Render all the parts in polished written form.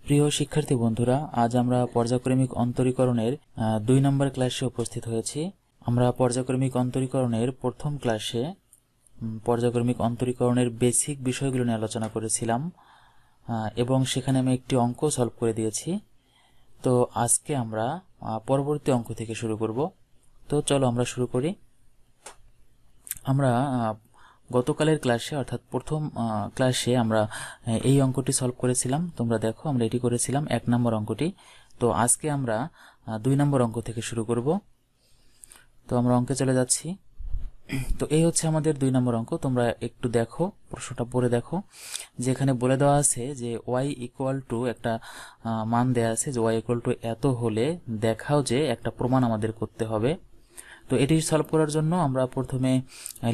প্রিয় শিক্ষার্থী বন্ধুরা, আজ আমরা পর্যায়ক্রমিক অন্তরীকরণের 2 নম্বর ক্লাসে উপস্থিত হয়েছি। আমরা পর্যায়ক্রমিক অন্তরীকরণের প্রথম ক্লাসে পর্যায়ক্রমিক অন্তরীকরণের বেসিক বিষয়গুলো নিয়ে আলোচনা করেছিলাম এবং সেখানে আমি একটি অঙ্ক সলভ করে দিয়েছি। তো আজকে আমরা পরবর্তী অঙ্ক থেকে শুরু করব। তো চলো আমরা শুরু করি। আমরা গতকালের ক্লাসে অর্থাৎ প্রথম ক্লাসে আমরা এই অঙ্কটি সলভ করেছিলাম। তোমরা দেখো আমরা এটি করেছিলাম 1 নম্বর অঙ্কটি। তো আজকে আমরা 2 নম্বর অঙ্ক থেকে শুরু করব। তো আমরা অঙ্কে চলে যাচ্ছি। তো এই হচ্ছে আমাদের 2 নম্বর অঙ্ক। তোমরা একটু দেখো, প্রশ্নটা পড়ে দেখো যে এখানে বলে দেওয়া আছে যে y ইকুয়াল টু একটা মান দেয়া আছে যে y ইকুয়াল টু এত হলে দেখাও যে একটা প্রমাণ আমাদের করতে হবে। তো এটি সলভ করার জন্য আমরা প্রথমে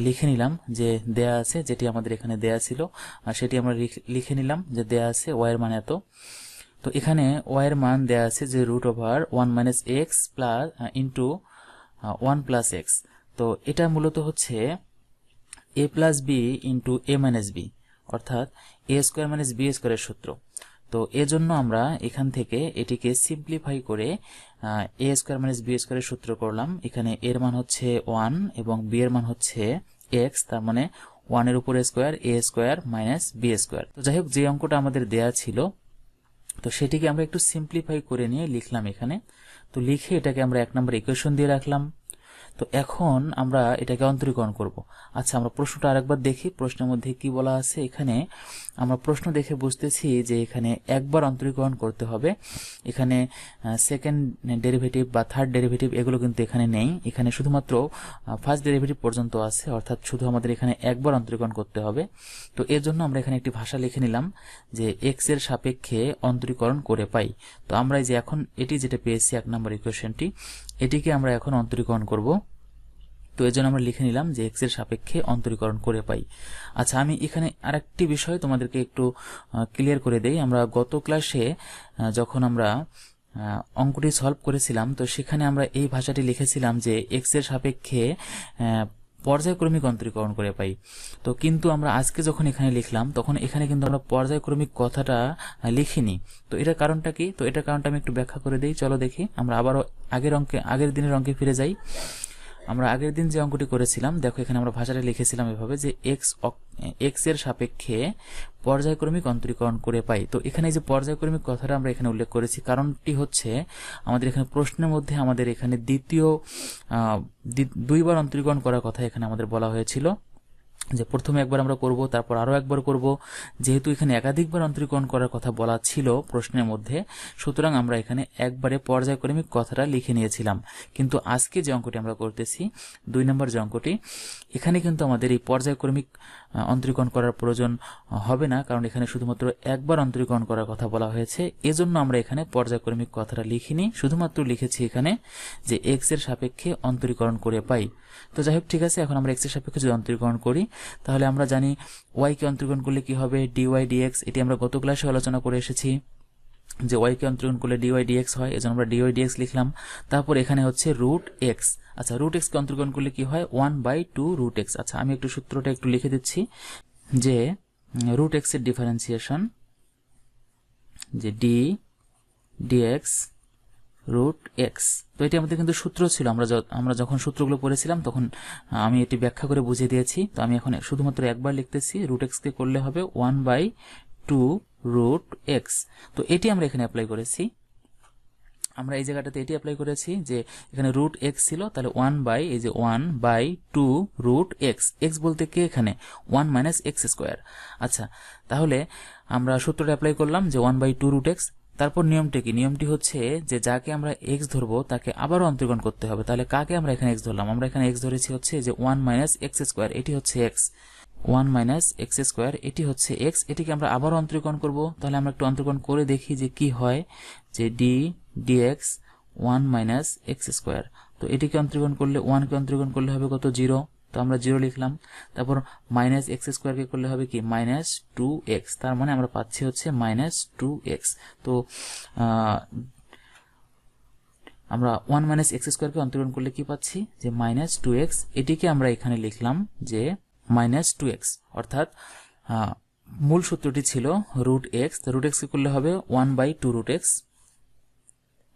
লিখে নিলাম যে দেয়া আছে, যেটি আমাদের এখানে দেয়া ছিল সেটি আমরা লিখে নিলাম যে দেয়া আছে y এর মান এত। তো এখানে y এর মান দেয়া আছে যে √1 - x plus into 1 plus x. তো এটা মূলত হচ্ছে a plus b into a minus b, অর্থাৎ a স্কোয়ার মাইনাস বি স্কোয়ারের সূত্র। তো এজন্য আমরা এখান থেকে এটিকে সিম্পলিফাই করে a স্কোয়ার মাইনাস বি স্কোয়ারের সূত্র করলাম। এখানে এর মান হচ্ছে 1 এবং বি এর মান হচ্ছে x, তার মানে 1 এর উপরে square a square minus b square. তো যাই হোক, যে অঙ্কটা আমাদের দেয়া ছিল তো সেটিকে আমরা একটু সিম্পলিফাই করে নিয়ে লিখলাম এখানে। তো লিখে এটাকে আমরা 1 নম্বর ইকুয়েশন দিয়ে রাখলাম। তো এখন আমরা এটাকে অন্তরীকরণ করব। আচ্ছা, আমরা প্রশ্নটা আরেকবার দেখি প্রশ্নের মধ্যে কি বলা আছে। এখানে আমরা প্রশ্ন দেখে বুঝতেছি যে এখানে একবার অন্তরীকরণ করতে হবে। এখানে সেকেন্ড ডেরিভেটিভ বা থার্ড ডেরিভেটিভ এগুলো কিন্তু এখানে নেই। এখানে শুধুমাত্র ফার্স্ট ডেরিভেটিভ পর্যন্ত আছে, অর্থাৎ শুধু আমাদের এখানে একবার অন্তরীকরণ করতে হবে। তো এর জন্য আমরা এখানে একটি ভাষা লিখে নিলাম যে এক্স এর সাপেক্ষে অন্তরীকরণ করে পাই। তো আমরা এই যে এখন এটি যেটা পেয়েছি 1 নম্বর ইকুয়েশনটি, এটিকে আমরা এখন অন্তরীকরণ করব। তো এর জন্য আমরা লিখে নিলাম যে এক্স এর সাপেক্ষে অন্তরীকরণ করে পাই। আচ্ছা, আমি এখানে আরেকটি বিষয় তোমাদেরকে একটু ক্লিয়ার করে দেই। আমরা গত ক্লাসে যখন আমরা অঙ্কটি সলভ করেছিলাম তো সেখানে আমরা এই ভাষাটি লিখেছিলাম যে এক্স এর সাপেক্ষে পর্যায়ক্রমিক অন্তরীকরণ করে পাই। তো কিন্তু আমরা আজকে যখন এখানে লিখলাম তখন এখানে কিন্তু আমরা পর্যায়ক্রমিক কথাটা লিখিনি। তো এটার কারণটা কি? তো এটার কারণটা আমি একটু ব্যাখ্যা করে দিই। চলো দেখি। আমরা আবারও আগের দিনের অঙ্কে ফিরে যাই। আমরা আগের দিন যে অঙ্কটি করেছিলাম, দেখো এখানে আমরা ভাষাটা লিখেছিলাম এভাবে যে এক্স এর সাপেক্ষে পর্যায়ক্রমিক অন্তরীকরণ করে পাই। তো এখানে যে পর্যায়ক্রমিক কথাটা আমরা এখানে উল্লেখ করেছি, কারণটি হচ্ছে আমাদের এখানে প্রশ্নের মধ্যে আমাদের এখানে দুইবার অন্তরীকরণ করার কথা এখানে আমাদের বলা হয়েছিল, যে প্রথমে একবার আমরা করব, তারপর আরো একবার করব। যেহেতু এখানে একাধিকবার অন্তরীকরণ করার কথা বলা ছিল প্রশ্নের মধ্যে, সুতরাং আমরা এখানে একবারে পর্যায়ক্রমিক কথাটা লিখে নিয়েছিলাম। কিন্তু আজকে যে অঙ্কটি আমরা করতেছি 2 নম্বর যে অঙ্কটি, এখানে কিন্তু আমাদের এই পর্যায়ক্রমিক অন্তরীকরণ করার প্রয়োজন হবে না, কারণ এখানে শুধুমাত্র একবার অন্তরীকরণ করার কথা বলা হয়েছে। এজন্য আমরা এখানে পর্যায়ক্রমিক কথাটা লিখিনি, শুধুমাত্র লিখেছি এখানে যে এক্স এর সাপেক্ষে অন্তরীকরণ করে পাই। তো যাই হোক, ঠিক আছে। এখন আমরা এক্স এর সাপেক্ষে যদি অন্তরীকরণ করি তাহলে আমরা জানি ওয়াই কে অন্তরীকরণ করলে কি হবে, ডিওয়াই ডিএক্স। এটি আমরা গত ক্লাসে আলোচনা করে এসেছি যে ওয়াই কে অন্তরীকরণ করলে ডিওয়াই ডিএক্স হয়, এজন্য আমরা ডিওয়াই ডিএক্স লিখলাম। তারপর এখানে হচ্ছে রুট এক্স। আচ্ছা, রুট এক্স কে অন্তরীকরণ করলে কি হয়, 1/2 রুট এক্স। আচ্ছা, আমি একটু সূত্রটা একটু লিখে দিচ্ছি যে রুট এক্স এর ডিফারেন্সিয়েশন যে ডি ডিএক্স রুট এক্স। তো এটি আমাদের কিন্তু সূত্র ছিল। আমরা যখন সূত্রগুলো পড়েছিলাম তখন আমি এটি ব্যাখ্যা করে বুঝিয়ে দিয়েছি। তো আমি এখন শুধুমাত্র একবার লিখতেছি, রুট এক্স কে করলে হবে 1/2 রুট এক্স। তো এটি আমরা এখানে অ্যাপ্লাই করেছি। আমরা এই জায়গাটাতে এটি অ্যাপ্লাই করেছি যে এখানে রুট এক্স ছিল, তাহলে 1/2 রুট এক্স। এক্স বলতে কি এখানে 1 মাইনাস এক্স স্কোয়ার। আচ্ছা, তাহলে আমরা সূত্রটা অ্যাপ্লাই করলাম যে 1/2 রুট এক্স। তারপর নিয়মটি কি? নিয়মটি হচ্ছে যে যাকে আমরা এক্স ধরবো তাকে আবারও অন্তরীকরণ করতে হবে। তাহলে কাকে আমরা এখানে এক্স ধরলাম? আমরা এখানে এক্স ধরেছি হচ্ছে যে 1 মাইনাস এক্স স্কোয়ার, এটি হচ্ছে এক্স। 1 মাইনাস এক্স স্কোয়ার, এটি হচ্ছে এক্স। এটিকে আমরা আবারও অন্তরীকরণ করব। তাহলে আমরা একটু অন্তরীকরণ করে দেখি যে কি হয়, যে d dx 1 minus x square. তো এটিকে অন্তরীকরণ করলে 1 কে অন্তরীকরণ করলে হবে কত, 0। তো আমরা 0 লিখলাম। তারপর মাইনাস এক্স স্কোয়ার কে করলে হবে কি, -2x। তার মানে আমরা পাচ্ছি হচ্ছে -2x। তো আমরা 1 মাইনাস এক্স স্কোয়ার কে অন্তরীকরণ করলে কি পাচ্ছি, যে -2x। এটিকে আমরা এখানে লিখলাম যে -2x, অর্থাৎ মূল সূত্রটি ছিল রুট এক্স, রুট এক্স করলে হবে 1/2 রুট এক্স,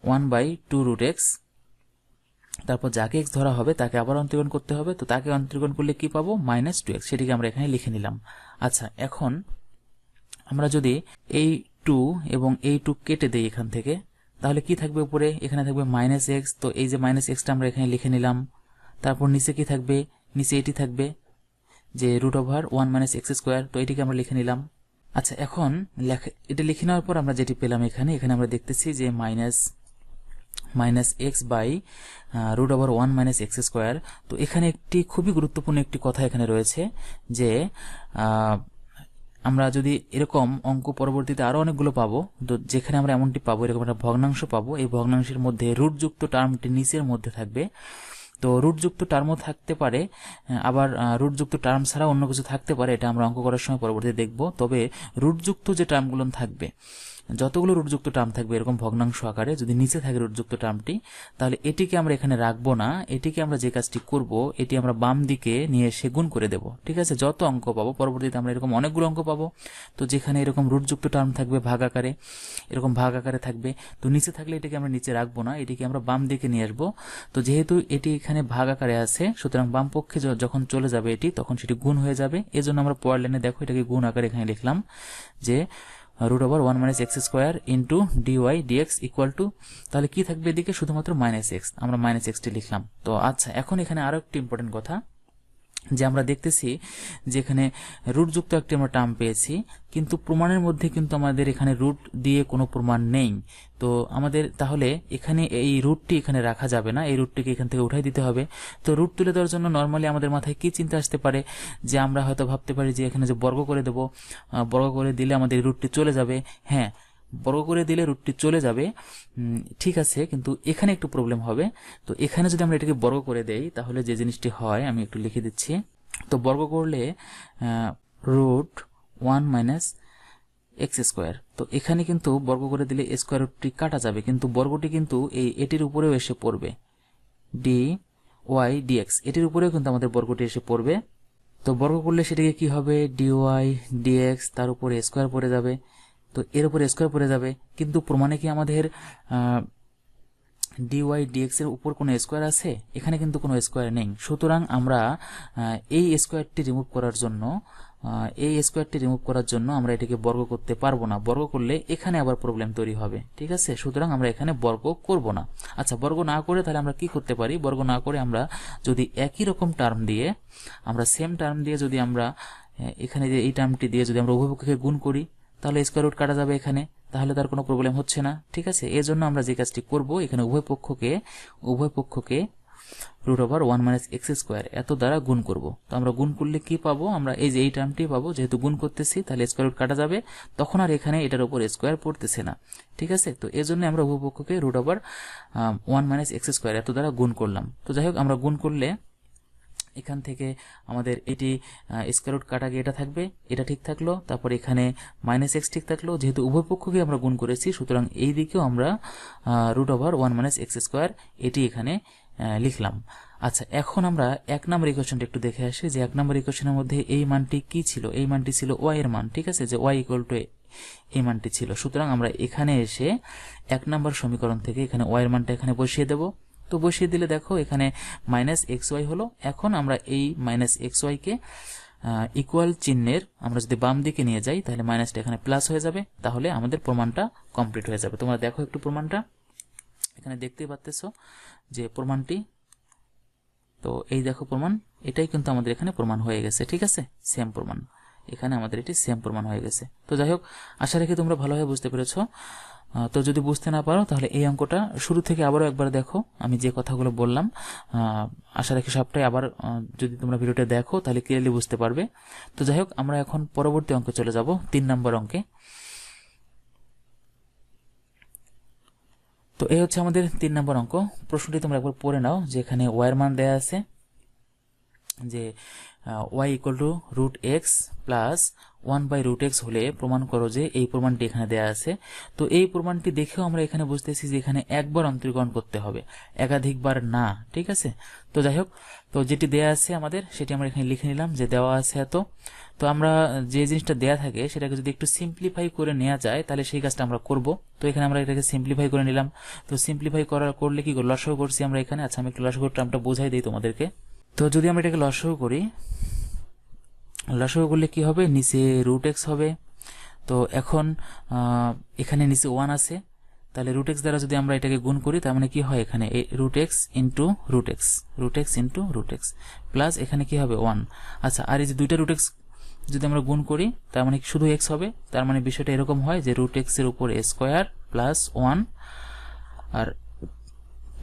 1/2 রুট এক্স, তারপর যাকে এক্স ধরা হবে তাকে আবার অন্তরীকরণ করতে হবে, তো তাকে অন্তরীকরণ করলে কি পাবো, -2x, সেটিকে আমরা এখানে লিখে নিলাম। আচ্ছা, এখন আমরা যদি এই 2 এবং এই 2 কেটে দেই এখান থেকে, তাহলে কি থাকবে উপরে, এখানে থাকবে -x, তো এই যে -xটা আমরা এখানে লিখে নিলাম। তারপর নিচে কি থাকবে, নিচে এটি থাকবে যে √1 - x², তো এটিকে আমরা লিখে নিলাম। আচ্ছা, এখন এটা লিখে নেওয়ার পর আমরা যেটি পেলাম এখানে আমরা দেখতেছি যে -x/√1 - x²। তো এখানে একটি খুবই গুরুত্বপূর্ণ একটি কথা এখানে রয়েছে যে আমরা যদি এরকম অঙ্ক পরবর্তীতে আরো অনেকগুলো পাবো, তো যেখানে আমরা এমনটি পাবো, এরকম একটা ভগ্নাংশ পাবো, এই ভগ্নাংশের মধ্যে রুটযুক্ত টার্মটি নিচের মধ্যে থাকবে। তো রুটযুক্ত টার্মও থাকতে পারে, আবার রুটযুক্ত টার্ম ছাড়া অন্য কিছু থাকতে পারে, এটা আমরা অঙ্ক করার সময় পরবর্তীতে দেখব। তবে রুটযুক্ত যে টার্মগুলো থাকবে, যতগুলো রুটযুক্ত টার্ম থাকবে এরকম ভগ্নাংশ আকারে, যদি নিচে থাকে রুটযুক্ত টার্মটি, তাহলে এটিকে আমরা এখানে রাখবো না। এটিকে আমরা যে কাজটি করব, এটি আমরা বাম দিকে নিয়ে এসে গুণ করে দেব। ঠিক আছে, যত অঙ্ক পাবো পরবর্তীতে আমরা এরকম অনেকগুলো অঙ্ক পাবো, তো যেখানে এরকম রুটযুক্ত টার্ম থাকবে ভাগ আকারে, এরকম ভাগ আকারে থাকবে, তো নিচে থাকলে এটিকে আমরা নিচে রাখবো না, এটিকে আমরা বাম দিকে নিয়ে আসবো। তো যেহেতু এটি এখানে ভাগ আকারে আছে, সুতরাং বাম পক্ষে যখন চলে যাবে এটি, তখন সেটি গুণ হয়ে যাবে। এজন্য আমরা পরের লাইনে দেখো এটাকে গুণ আকারে এখানে লিখলাম যে √1 - x² into dy dx equal two, তাহলে কি থাকবে এদিকে, শুধুমাত্র -x, আমরা -x লিখলাম। তো আচ্ছা, এখন এখানে আরো একটি ইম্পর্টেন্ট কথা, যে আমরা দেখতেছি যে এখানে রুটযুক্ত একটি আমরা টার্ম পেয়েছি, কিন্তু প্রমাণের মধ্যে কিন্তু আমাদের এখানে রুট দিয়ে কোনো প্রমাণ নেই। তো আমাদের তাহলে এখানে এই রুটটি এখানে রাখা যাবে না, এই রুটটিকে এখান থেকে উঠাই দিতে হবে। তো রুট তুলে দেওয়ার জন্য নর্মালি আমাদের মাথায় কি চিন্তা আসতে পারে, যে আমরা হয়তো ভাবতে পারি যে এখানে যে বর্গ করে দেব, বর্গ করে দিলে আমাদের রুটটি চলে যাবে। হ্যাঁ, বর্গ করে দিলে রুটটি চলে যাবে, ঠিক আছে, কিন্তু এখানে একটু প্রবলেম হবে। তো এখানে যদি আমরা এটাকে বর্গ করে দেই, তাহলে যে জিনিসটি হয় আমি একটু লিখে দিচ্ছি। তো বর্গ করলে √1 - x², তো এখানে কিন্তু বর্গ করে দিলে স্কোয়ার রুটটি কাটা যাবে, কিন্তু বর্গটি কিন্তু এটির উপরেও এসে পড়বে, dy dx, এটির উপরেও কিন্তু আমাদের বর্গটি এসে পড়বে। তো বর্গ করলে সেটাকে কি হবে, dy dx, তার উপরে স্কোয়ার পড়ে যাবে, তো এর উপরে স্কোয়ার পড়ে যাবে, কিন্তু প্রমাণে কি আমাদের dy dx এর উপর কোনো স্কোয়ার আছে, এখানে কিন্তু কোনো স্কোয়ার নেই। সুতরাং আমরা এই স্কোয়ারটি রিমুভ করার জন্য আমরা এটাকে বর্গ করতে পারবো না। বর্গ করলে এখানে আবার প্রবলেম তৈরি হবে, ঠিক আছে, সুতরাং আমরা এখানে বর্গ করব না। আচ্ছা, বর্গ না করে তাহলে আমরা কি করতে পারি, বর্গ না করে আমরা যদি একই রকম টার্ম দিয়ে, আমরা সেম টার্ম দিয়ে যদি আমরা এখানে যে এই টার্মটি দিয়ে যদি আমরা উভয় পক্ষকে গুণ করি, তাহলে স্কয়ার রুট কাটা যাবে এখানে, তাহলে তার কোনো প্রবলেম হচ্ছে না। ঠিক আছে, এর জন্য আমরা যে কাজটি করব, এখানে উভয় পক্ষকে √1 - x² এত দ্বারা গুণ করব। তো আমরা গুণ করলে কি পাবো, আমরা এই যে এই টার্মটি পাবো, যেহেতু গুণ করতেছি তাহলে স্কয়ার রুট কাটা যাবে, তখন আর এখানে এটার উপর স্কয়ার পড়তেছে না। ঠিক আছে, তো এর জন্য আমরা উভয় পক্ষকে √1 - x² এত দ্বারা গুণ করলাম। তো যাই হোক, আমরা গুণ করলে এখান থেকে আমাদের এটি স্কয়ার রুট কাটা গিয়ে এটা থাকবে, এটা ঠিক থাকলো, তারপর এখানে -x ঠিক থাকলো, যেহেতু উভয় পক্ষকে আমরা গুণ করেছি, সুতরাং এই দিকেও আমরা √1 - x² এটি এখানে লিখলাম। আচ্ছা, এখন আমরা 1 নম্বর ইকুয়েশনটা একটু দেখে আসি, যে 1 নম্বর ইকুয়েশনের মধ্যে এই মানটি কি ছিল, এই মানটি ছিল y এর মান। ঠিক আছে, যে y = এই মানটি ছিল। সুতরাং আমরা এখানে এসে 1 নম্বর সমীকরণ থেকে এখানে y এর মানটা এখানে বসিয়ে দেব। তো বসিয়ে দিলে দেখো এখানে -xy হলো। এখন আমরা এই -xy কে ইকুয়াল চিহ্নের আমরা যদি বাম দিকে নিয়ে যাই, তাহলে মাইনাসটা এখানে প্লাস হয়ে যাবে, তাহলে আমাদের প্রমাণটা কমপ্লিট হয়ে যাবে। তোমরা দেখো একটু প্রমাণটা, এখানে দেখতেই পাচ্ছ যে প্রমাণটি, তো এই দেখো প্রমাণ, এটাই কিন্তু আমাদের এখানে প্রমাণ হয়ে গেছে। ঠিক আছে, সেম প্রমাণ, এখানে আমাদের এটি সেম প্রমাণ হয়ে গেছে। তো যাই হোক, আশা রাখি তোমরা ভালোভাবে বুঝতে পেরেছো। তো যদি বুঝতে না পারো, তাহলে এই অঙ্কটা শুরু থেকে আবারও একবার দেখো, আমি যে কথাগুলো বললাম, আশা রাখি সবটাই আবার যদি তোমরা ভিডিওটা দেখো তাহলে ক্লিয়ারলি বুঝতে পারবে। তো যাই হোক, আমরা এখন পরবর্তী অঙ্কে চলে যাব, 3 নম্বর অঙ্কে। তো এই হচ্ছে আমাদের 3 নম্বর অঙ্ক। প্রশ্নটি তোমরা একবার পড়ে নাও, যে এখানে y এর মান দেয়া আছে যে y equal to root x plus 1/√x হলে প্রমাণ করো যে এই প্রমাণটি এখানে দেয়া আছে। তো এই প্রমাণটি দেখেও আমরা এখানে বুঝতেছি যে এখানে একবার অন্তরীকরণ করতে হবে, একাধিকবার না। ঠিক আছে, তো যাই হোক, তো যেটি দেয়া আছে আমাদের সেটি আমরা এখানে লিখে নিলাম যে দেওয়া আছে এত। তো আমরা যে জিনিসটা দেয়া থাকে সেটাকে যদি একটু সিম্পলিফাই করে নেওয়া যায় তাহলে সেই কাজটা আমরা করব। তো এখানে আমরা এটাকে সিম্পলিফাই করে নিলাম। তো সিম্পলিফাই করলে কি লসাগু করছি আমরা এখানে। আচ্ছা, আমি একটু লসাগু টার্মটা বোঝাই দিই তোমাদেরকে। তো যদি আমরা এটাকে লসাগু করি, লসাগু করলে কি হবে, নিচে রুট এক্স হবে। তো এখন এখানে নিচে 1 আছে, তাহলে রুট এক্স দ্বারা যদি আমরা এটাকে গুণ করি তার মানে কি হয়, এখানে root x into root x, root x into root x plus এখানে কি হবে 1। আচ্ছা, আর এই যে দুইটা রুট এক্স যদি আমরা গুণ করি তার মানে শুধু এক্স হবে। তার মানে বিষয়টা এরকম হয় যে রুট এক্স এর উপর এ স্কোয়ার প্লাস 1 আর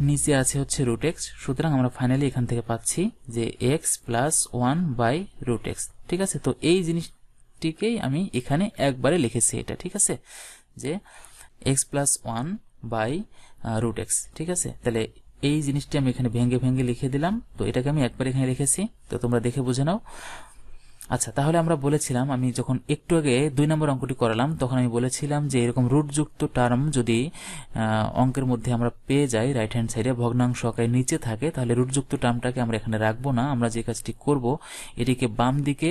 নিচে আছে হচ্ছে রুট এক্স। সুতরাং আমরা ফাইনালি এখান থেকে পাচ্ছি যে এক্স প্লাস 1/√x। ঠিক আছে, তো এই জিনিসটিকেই আমি এখানে একবারে লিখেছি এটা। ঠিক আছে, যে এক্স প্লাস 1/√x। ঠিক আছে, তাহলে এই জিনিসটি আমি এখানে ভেঙে ভেঙে লিখে দিলাম। তো এটাকে আমি একবার এখানে লিখেছি, তো তোমরা দেখে বুঝে নাও। আচ্ছা, তাহলে আমরা বলেছিলাম, আমি যখন একটু আগে 2 নম্বর অঙ্কটি করালাম তখন আমি বলেছিলাম যে এরকম রুটযুক্ত টার্ম যদি অঙ্কের মধ্যে আমরা পেয়ে যাই রাইট হ্যান্ড সাইডে ভগ্নাংশ আকারে নিচে থাকে, তাহলে রুটযুক্ত টার্মটাকে আমরা এখানে রাখবো না। আমরা যে কাজটি করব এটিকে বাম দিকে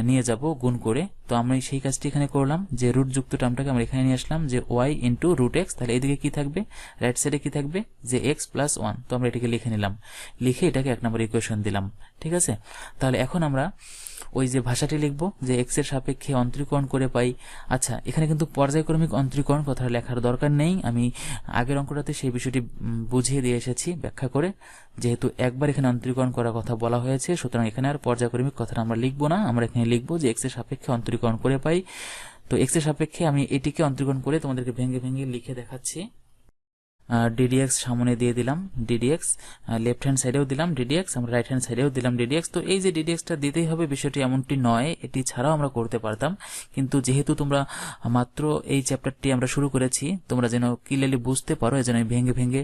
নিয়ে যাব গুণ করে। তো আমরা সেই কাজটি এখানে করলাম যে রুটযুক্ত টার্মটাকে আমরা এখানে নিয়ে আসলাম যে ওয়াই ইন্টু রুট এক্স। তাহলে এদিকে কি থাকবে, রাইট সাইডে কি থাকবে, যে এক্স প্লাস 1। তো আমরা এটাকে লিখে নিলাম, লিখে এটাকে 1 নম্বর ইকুয়েশন দিলাম। ঠিক আছে, তাহলে এখন আমরা ওই যে ভাষাটি লিখবো যে এক্স এর সাপেক্ষে অন্তরীকরণ করে পাই। আচ্ছা, এখানে কিন্তু পর্যায়ক্রমিক অন্তরীকরণ কথা লেখার দরকার নেই, আমি আগের অঙ্কটাতে সেই বিষয়টি বুঝিয়ে দিয়ে এসেছি ব্যাখ্যা করে। যেহেতু একবার এখানে অন্তরীকরণ করার কথা বলা হয়েছে, সুতরাং এখানে আর পর্যায়ক্রমিক কথাটা আমরা লিখবো না। আমরা এখানে লিখবো যে এক্স এর সাপেক্ষে অন্তরীকরণ করে পাই। তো এক্স এর সাপেক্ষে আমি এটিকে অন্তরীকরণ করে তোমাদেরকে ভেঙে ভেঙে লিখে দেখাচ্ছি। ডিডিএক্স সামনে দিয়ে দিলাম, ডিডিএক্স লেফট হ্যান্ড সাইডেও দিলাম ডিডিএক্স, আমরা রাইট হ্যান্ড সাইডেও দিলাম ডিডিএক্স। তো এই যে ডিডিএক্সটা দিতেই হবে বিষয়টি এমনটি নয়, এটি ছাড়াও আমরা করতে পারতাম, কিন্তু যেহেতু তোমরা মাত্র এই চ্যাপ্টারটি আমরা শুরু করেছি, তোমরা যেন ক্লিয়ারলি বুঝতে পারো এজন্য আমি ভেঙে ভেঙে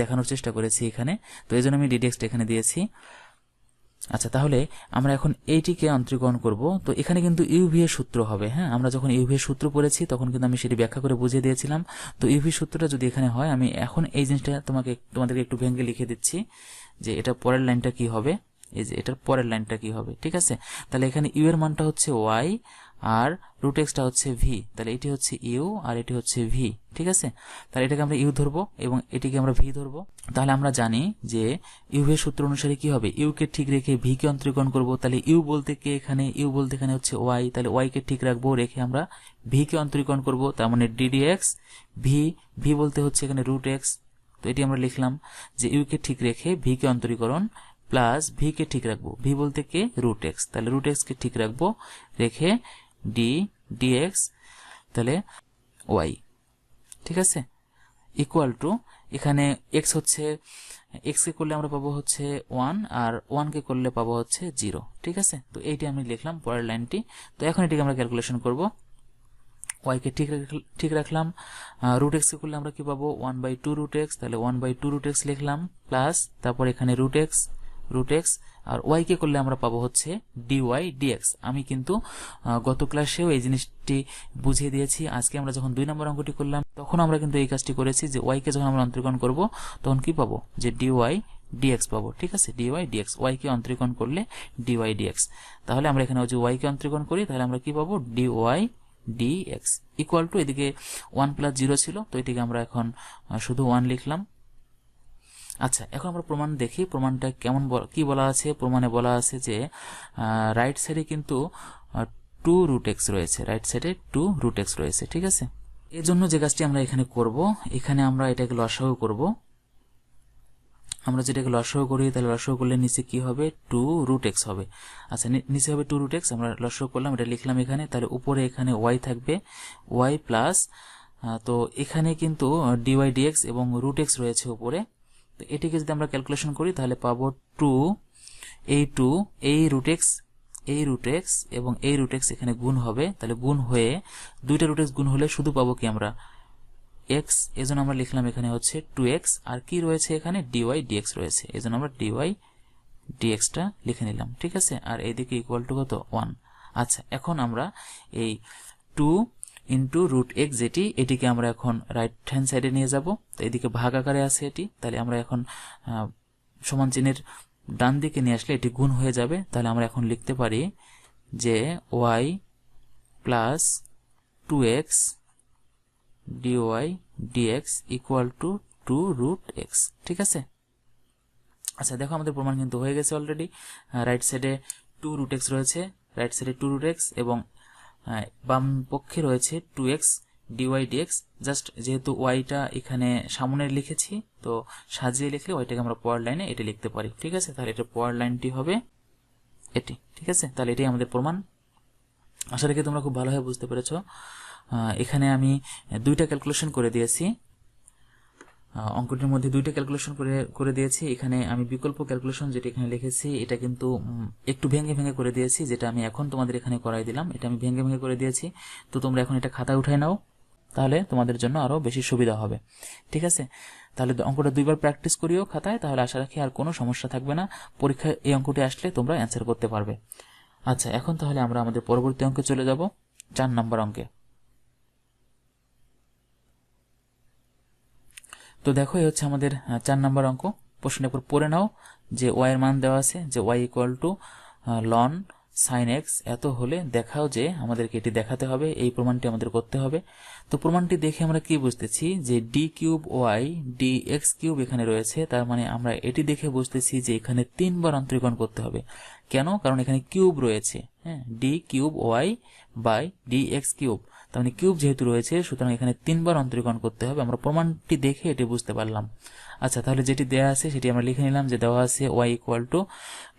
দেখানোর চেষ্টা করেছি এখানে। তো এই জন্য আমি ডিডিএক্সটা এখানে দিয়েছি। আচ্ছা, তাহলে আমরা এখন এইটিকে অন্তরীকরণ করব। তো এখানে কিন্তু ইউভি এর সূত্র হবে। হ্যাঁ, আমরা যখন ইউভি এর সূত্র পড়েছি তখন কিন্তু আমি সেটি ব্যাখ্যা করে বুঝিয়ে দিয়েছিলাম। তো ইউভি সূত্রটা যদি এখানে হয়, আমি এখন এই জিনিসটা তোমাদেরকে একটু ভেঙে লিখে দিচ্ছি যে এটা পরের লাইনটা কি হবে, এই যে এটার পরের লাইনটা কি হবে। ঠিক আছে, তাহলে এখানে ইউ এর মানটা হচ্ছে ওয়াই আর রুট এক্সটা হচ্ছে ভি, তাহলে এটি হচ্ছে ইউ আর এটি হচ্ছে ভি। ঠিক আছে, তাহলে এটাকে আমরা ইউ ধরবো এবং এটিকে আমরা ভি ধরবো। তাহলে আমরা জানি যে ইউ এর সূত্র অনুসারে কি হবে, ইউ কে ঠিক রেখে ভি কে অন্তরীকরণ করবো। তাহলে ইউ বলতে কে এখানে, ইউ বলতে এখানে হচ্ছে ওয়াই, তাহলে ওয়াই কে ঠিক রাখবো, রেখে আমরা ভি কে অন্তরীকরণ করবো। তার মানে ডিডিএক্স ভি, ভি বলতে হচ্ছে এখানে রুট এক্স। তো এটি আমরা লিখলাম যে ইউ কে ঠিক রেখে ভি কে অন্তরীকরণ প্লাস ভি কে ঠিক রাখবো, ভি বলতে কে রুট এক্স, তাহলে রুট এক্স কে ঠিক রাখবো, রেখে ডিএক্স তাহলে ওয়াই। ঠিক আছে, ইকুয়াল টু এখানে এক্স হচ্ছে, এক্স কে করলে আমরা পাবো হচ্ছে 1 আর 1 কে করলে পাবো হচ্ছে 0। ঠিক আছে, তো এইটি আমি লিখলাম পরের লাইনটি। তো এখন এটিকে আমরা ক্যালকুলেশন করব। ওয়াই কে ঠিক রাখলাম, রুট এক্স কে করলে আমরা কি পাবো 1/2√x, তাহলে 1/2√x লিখলাম প্লাস তারপর এখানে রুট এক্স আর ওয়াই কে করলে আমরা পাবো হচ্ছে ডিওয়াই ডিএক্স। আমি কিন্তু গত ক্লাসেও এই জিনিসটি বুঝিয়ে দিয়েছি। আজকে আমরা যখন 2 নম্বর অঙ্কটি করলাম তখন আমরা কিন্তু এই কাজটি করেছি যে ওয়াই কে যখন আমরা অন্তরীকরণ করব তখন কি পাবো, যে ডিওয়াই ডিএক্স পাবো। ঠিক আছে, ডিওয়াই ডিএক্স, ওয়াই কে অন্তরীকরণ করলে ডিওয়াই ডিএক্স। তাহলে আমরা এখানে যে ওয়াই কে অন্তরীকরণ করি তাহলে আমরা কি পাবো, ডিওয়াই ডিএক্স ইকুয়াল টু, এদিকে 1 + 0 ছিল, তো এটিকে আমরা এখন শুধু 1 লিখলাম। আচ্ছা, এখন আমরা প্রমাণ দেখি, প্রমাণটা কেমন, কি বলা আছে। প্রমাণে বলা আছে যে রাইট সাইডে কিন্তু 2√x রয়েছে, রাইট সাইডে 2√x রয়েছে। ঠিক আছে, এর জন্য যে কাজটি আমরা এখানে করব, এখানে আমরা এটাকে লসাগু করব। আমরা যেটাকে লসাগু করি তাহলে লসাগু করলে নিচে কি হবে, 2√x হবে। আচ্ছা, নিচে হবে 2√x, আমরা লসাগু করলাম, এটা লিখলাম এখানে। তাহলে উপরে এখানে y থাকবে, y প্লাস, তো এখানে কিন্তু ডিওয়াই ডিএক্স এবং √x রয়েছে উপরে। তো এটিকে যদি আমরা ক্যালকুলেশন করি তাহলে পাবো 2 এই √x এবং এই √x এখানে গুণ হবে, তাহলে গুণ হয়ে দুইটা √x গুণ হলে শুধু পাবো কি আমরা x, এজন্য আমরা লিখলাম এখানে হচ্ছে 2x আর কি রয়েছে এখানে ডিওয়াই ডিএক্স রয়েছে, এজন্য আমরা ডিওয়াই ডিএক্সটা লিখে নিলাম, ঠিক আছে। আর এইদিকে ইকুয়াল টু কত 1। আচ্ছা, এখন আমরা এই 2 ইন্টু রুট এক্স এটিকে আমরা এখন রাইট হ্যান্ড সাইডে নিয়ে যাব। তো এদিকে ভাগ আকারে আছে এটি, তাহলে আমরা এখন সমান চিহ্নের ডান দিকে নিয়ে আসলে এটি গুণ হয়ে যাবে। তাহলে আমরা এখন লিখতে পারি যে y plus 2x dy dx equal to 2 root x, ঠিক আছে। আচ্ছা দেখো, আমাদের প্রমাণ কিন্তু হয়ে গেছে অলরেডি। রাইট সাইডে 2 রুট এক্স রয়েছে, রাইট সাইডে 2 রুট এক্স, এবং বাম পক্ষে রয়েছে 2x dy dx। জাস্ট যেহেতু ওয়াইটা এখানে সামনে লিখেছি, তো সাজিয়ে লিখলে ওয়াইটাকে আমরা পরের লাইনে এটি লিখতে পারি, ঠিক আছে। তাহলে এটা পরের লাইনটি হবে এটি, ঠিক আছে। তাহলে এটাই আমাদের প্রমাণ। আশা রাখি তোমরা খুব ভালোভাবে বুঝতে পেরেছ। এখানে আমি 2টা ক্যালকুলেশন করে দিয়েছি, অঙ্কটির মধ্যে 2টা ক্যালকুলেশন করে দিয়েছি। এখানে আমি বিকল্প ক্যালকুলেশন যেটা এখানে লিখেছি এটা কিন্তু একটু ভেঙে ভেঙে করে দিয়েছি, যেটা আমি এখন তোমাদের এখানে করাই দিলাম। এটা আমি ভেঙে ভেঙে করে দিয়েছি। তো তোমরা এখন এটা খাতায় উঠায় নাও, তাহলে তোমাদের জন্য আরো বেশি সুবিধা হবে, ঠিক আছে। তাহলে অঙ্কটা 2বার প্র্যাকটিস করিও খাতায়, তাহলে আশা রাখি আর কোনো সমস্যা থাকবে না। পরীক্ষায় এই অঙ্কটি আসলে তোমরা অ্যান্সার করতে পারবে। আচ্ছা, এখন তাহলে আমরা আমাদের পরবর্তী অঙ্কে চলে যাব, 4 নম্বর অঙ্কে। তো দেখো, এই হচ্ছে আমাদের 4 নম্বর অঙ্ক। প্রশ্ন একবার পড়ে নাও যে ওয়াই এর মান দেওয়া আছে যে y equal to ln sine x এত হলে দেখাও যে, আমাদেরকে এটি দেখাতে হবে, এই প্রমাণটি আমাদের করতে হবে। তো প্রমাণটি দেখে আমরা কি বুঝতেছি যে d cube y d x cube এখানে রয়েছে, তার মানে আমরা এটি দেখে বুঝতেছি যে এখানে 3বার অন্তরীকরণ করতে হবে। কেন? কারণ এখানে কিউব রয়েছে, হ্যাঁ, d cube y by d x cube, তার মানে কিউব যেহেতু রয়েছে, সুতরাং এখানে 3বার অন্তরীকরণ করতে হবে। আমরা প্রমাণটি দেখে এটি বুঝতে পারলাম। আচ্ছা, তাহলে যেটি দেওয়া আছে সেটি আমরা লিখে নিলাম, যে দেওয়া আছে y equal to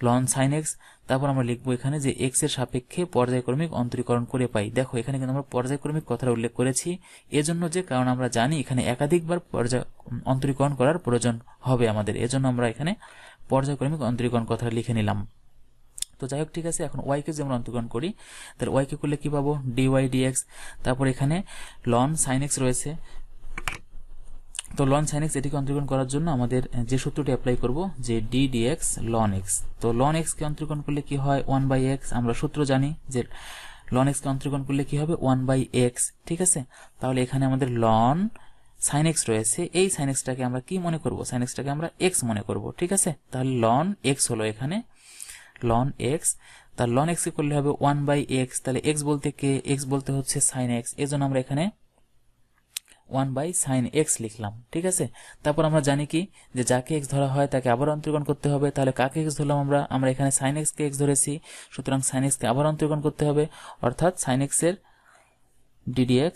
ln sine x. তারপর আমরা লিখবো এখানে যে এক্স এর সাপেক্ষে পর্যায়ক্রমিক অন্তরীকরণ করে পাই। দেখো, এখানে কিন্তু আমরা পর্যায়ক্রমিক কথাটা উল্লেখ করেছি, এজন্য যে কারণ আমরা জানি এখানে একাধিকবার অন্তরীকরণ করার প্রয়োজন হবে আমাদের, এজন্য আমরা এখানে পর্যায়ক্রমিক অন্তরীকরণ কথাটা লিখে নিলাম। তো যাই হোক, ঠিক আছে। এখন ওয়াই কে যেমন অন্তরীকরণ করি, তাহলে ওয়াই কে করলে কি পাবো? D y d x. তারপর এখানে লন সাইন এক্স রয়েছে, তো লন সাইন এক্স এটিকে অন্তরীকরণ করার জন্য আমাদের যে সূত্রটি অ্যাপ্লাই করব, যে ডি ডিএক্স লন এক্স। তো লন এক্স কে অন্তরীকরণ করলে কি হয়? 1/x। আমরা সূত্র জানি যে লন এক্স কে অন্তরীকরণ করলে কি হবে? 1/x, ঠিক আছে। তাহলে এখানে আমাদের লন সাইন এক্স রয়েছে, এই সাইন এক্সটাকে আমরা কি মনে করব? সাইন এক্সটাকে আমরা এক্স মনে করব, ঠিক আছে। তাহলে লন এক্স হলো এখানে লন এক্স, তার লন এক্স কে করলে হবে 1/x। তাহলে এক্স বলতে কে? এক্স বলতে হচ্ছে সাইন এক্স, এজন্য আমরা এখানে 1/sin x লিখলাম, ঠিক আছে। তারপর আমরা জানি কি, যে যাকে x ধরা হয় তাকে আবার অন্তরীকরণ করতে হবে। তাহলে কাকে x ধরলাম? আমরা এখানে sin x কে x ধরেছি, সুতরাং sin x কে আবার অন্তরীকরণ করতে হবে, অর্থাৎ sin x এর ddx